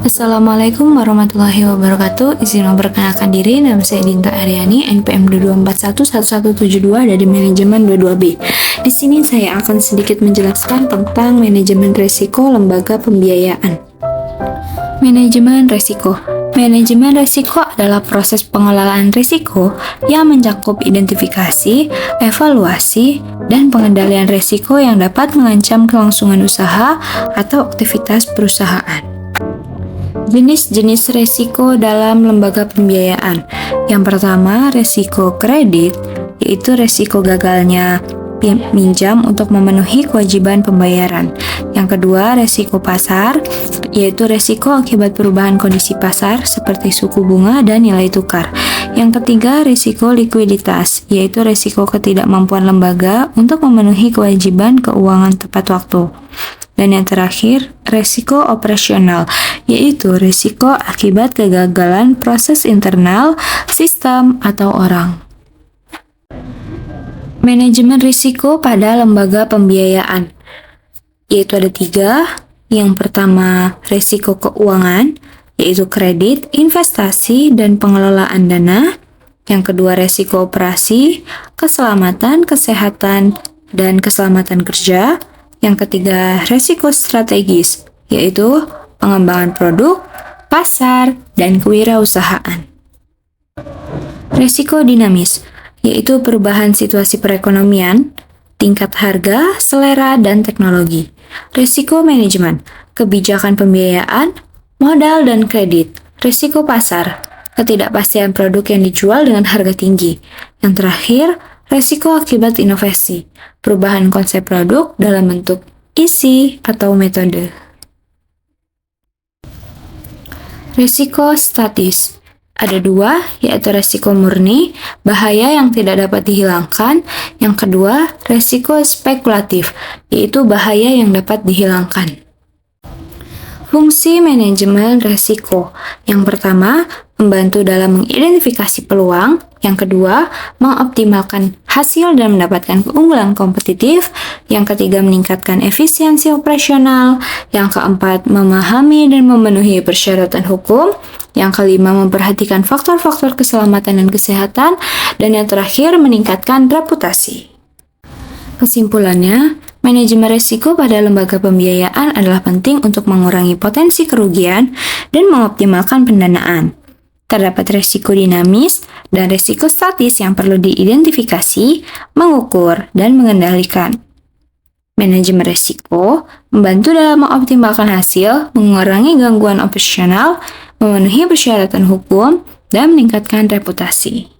Assalamualaikum warahmatullahi wabarakatuh. Izin memperkenalkan diri, nama saya Dinta Aryani, NPM 22411172 dari Manajemen 22B. Di sini saya akan sedikit menjelaskan tentang manajemen risiko lembaga pembiayaan. Manajemen risiko. Manajemen risiko adalah proses pengelolaan risiko yang mencakup identifikasi, evaluasi, dan pengendalian risiko yang dapat mengancam kelangsungan usaha atau aktivitas perusahaan. Jenis-jenis risiko dalam lembaga pembiayaan. Yang pertama, risiko kredit, yaitu risiko gagalnya pinjam untuk memenuhi kewajiban pembayaran. Yang kedua, risiko pasar, yaitu risiko akibat perubahan kondisi pasar seperti suku bunga dan nilai tukar. Yang ketiga, risiko likuiditas, yaitu risiko ketidakmampuan lembaga untuk memenuhi kewajiban keuangan tepat waktu. Dan yang terakhir, risiko operasional, yaitu risiko akibat kegagalan proses internal, sistem, atau orang. Manajemen risiko pada lembaga pembiayaan, yaitu ada 3. Yang pertama, risiko keuangan, yaitu kredit, investasi, dan pengelolaan dana. Yang kedua, risiko operasi, keselamatan, kesehatan, dan keselamatan kerja. Yang ketiga, risiko strategis, yaitu pengembangan produk, pasar, dan kewirausahaan. Risiko dinamis, yaitu perubahan situasi perekonomian, tingkat harga, selera, dan teknologi. Risiko manajemen, kebijakan pembiayaan, modal dan kredit. Risiko pasar, ketidakpastian produk yang dijual dengan harga tinggi. Yang terakhir, risiko akibat inovasi, perubahan konsep produk dalam bentuk isi atau metode. Risiko statis. Ada 2, yaitu risiko murni, bahaya yang tidak dapat dihilangkan. Yang kedua, risiko spekulatif, yaitu bahaya yang dapat dihilangkan. Fungsi manajemen risiko. Yang pertama, membantu dalam mengidentifikasi peluang. Yang kedua, mengoptimalkan hasil dan mendapatkan keunggulan kompetitif. Yang ketiga, meningkatkan efisiensi operasional. Yang keempat, memahami dan memenuhi persyaratan hukum. Yang kelima, memperhatikan faktor-faktor keselamatan dan kesehatan. Dan yang terakhir, meningkatkan reputasi. Kesimpulannya, manajemen risiko pada lembaga pembiayaan adalah penting untuk mengurangi potensi kerugian dan mengoptimalkan pendanaan. Terdapat risiko dinamis dan risiko statis yang perlu diidentifikasi, mengukur, dan mengendalikan. Manajemen risiko membantu dalam mengoptimalkan hasil, mengurangi gangguan operasional, memenuhi persyaratan hukum, dan meningkatkan reputasi.